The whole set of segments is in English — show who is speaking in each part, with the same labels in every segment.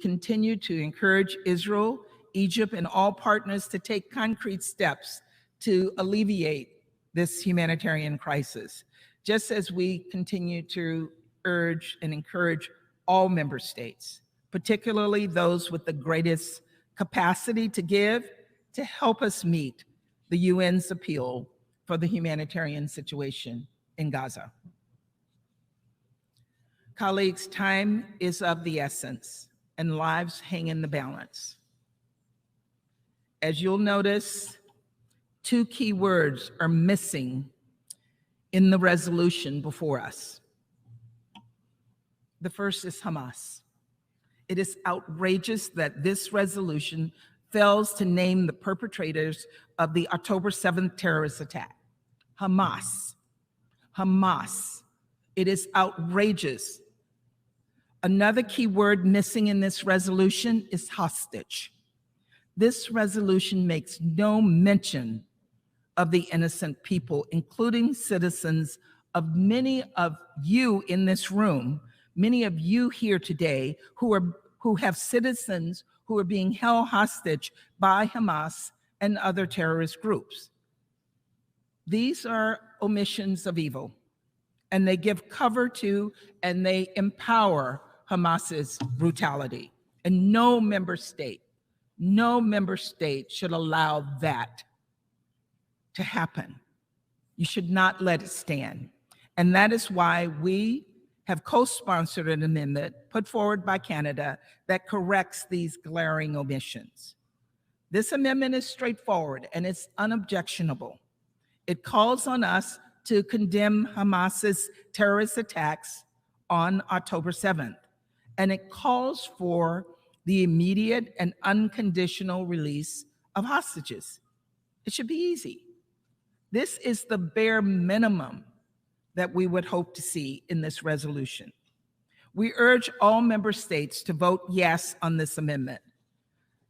Speaker 1: continue to encourage Israel, Egypt, and all partners to take concrete steps to alleviate this humanitarian crisis, just as we continue to urge and encourage all member states, particularly those with the greatest capacity to give, to help us meet the UN's appeal for the humanitarian situation in Gaza. Colleagues, time is of the essence and lives hang in the balance. As you'll notice, two key words are missing in the resolution before us. The first is Hamas. It is outrageous that this resolution fails to name the perpetrators of the October 7th terrorist attack. Hamas. Hamas. It is outrageous. Another key word missing in this resolution is hostage. This resolution makes no mention of the innocent people, including citizens of many of you in this room, many of you here today who have citizens who are being held hostage by Hamas and other terrorist groups. These are omissions of evil, and they give cover to and they empower Hamas's brutality. And no member state should allow that to happen. You should not let it stand. And that is why we have co-sponsored an amendment put forward by Canada that corrects these glaring omissions. This amendment is straightforward and it's unobjectionable. It calls on us to condemn Hamas's terrorist attacks on October 7th, and it calls for the immediate and unconditional release of hostages. It should be easy. This is the bare minimum that we would hope to see in this resolution. We urge all member states to vote yes on this amendment.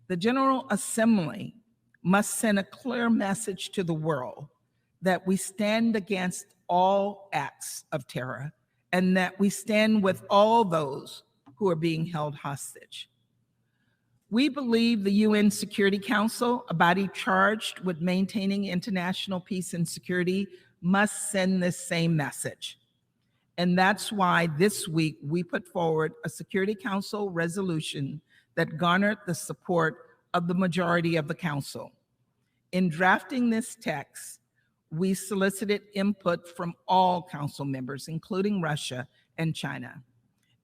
Speaker 1: The General Assembly must send a clear message to the world that we stand against all acts of terror and that we stand with all those who are being held hostage. We believe the UN Security Council, a body charged with maintaining international peace and security, must send this same message. And that's why this week we put forward a Security Council resolution that garnered the support of the majority of the Council. In drafting this text, we solicited input from all Council members, including Russia and China.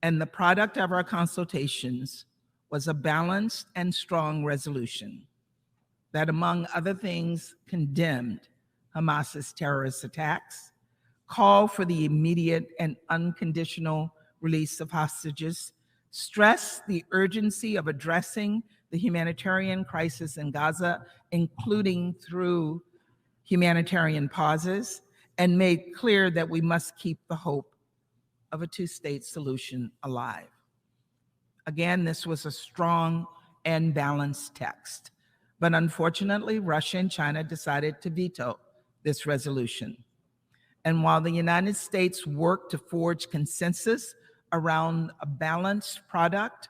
Speaker 1: And the product of our consultations was a balanced and strong resolution that, among other things, condemned Hamas's terrorist attacks, called for the immediate and unconditional release of hostages, stressed the urgency of addressing the humanitarian crisis in Gaza, including through humanitarian pauses, and made clear that we must keep the hope of a two-state solution alive. Again, this was a strong and balanced text, but unfortunately, Russia and China decided to veto this resolution. And while the United States worked to forge consensus around a balanced product,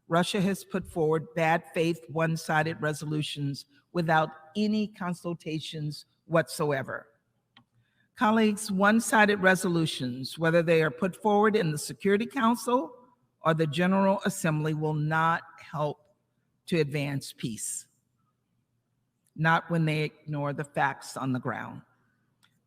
Speaker 1: Russia has put forward bad faith, one-sided resolutions without any consultations whatsoever. Colleagues, one-sided resolutions, whether they are put forward in the Security Council or the General Assembly, will not help to advance peace, not when they ignore the facts on the ground.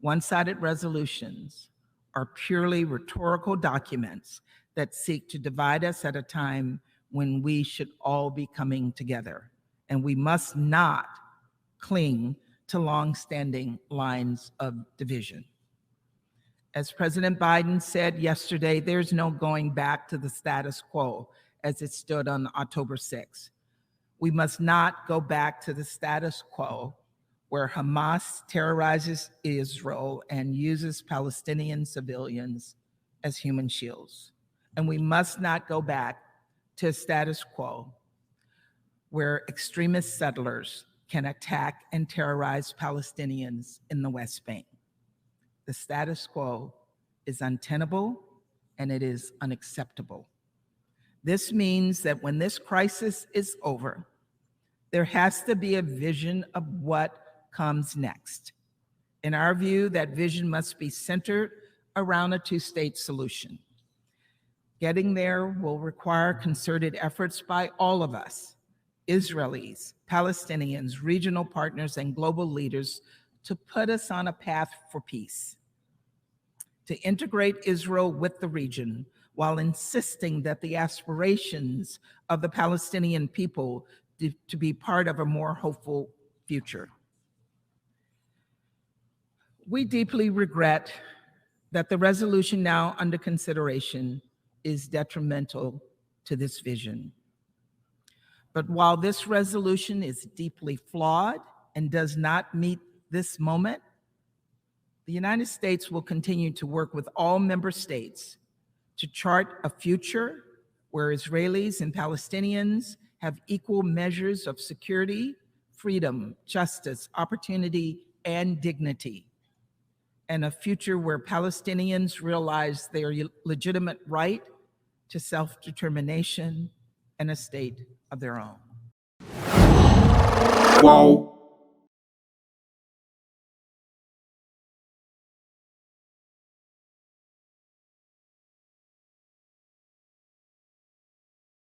Speaker 1: One-sided resolutions are purely rhetorical documents that seek to divide us at a time when we should all be coming together. And we must not cling to long-standing lines of division. As President Biden said yesterday, there's no going back to the status quo as it stood on October 6th. We must not go back to the status quo where Hamas terrorizes Israel and uses Palestinian civilians as human shields. And we must not go back to a status quo where extremist settlers can attack and terrorize Palestinians in the West Bank. The status quo is untenable and it is unacceptable. This means that when this crisis is over, there has to be a vision of what comes next. In our view, that vision must be centered around a two-state solution. Getting there will require concerted efforts by all of us, Israelis, Palestinians, regional partners, and global leaders, to put us on a path for peace, to integrate Israel with the region while insisting that the aspirations of the Palestinian people to be part of a more hopeful future. We deeply regret that the resolution now under consideration is detrimental to this vision. But while this resolution is deeply flawed and does not meet this moment, the United States will continue to work with all member states to chart a future where Israelis and Palestinians have equal measures of security, freedom, justice, opportunity, and dignity, and a future where Palestinians realize their legitimate right to self-determination and a state of their own.
Speaker 2: Whoa.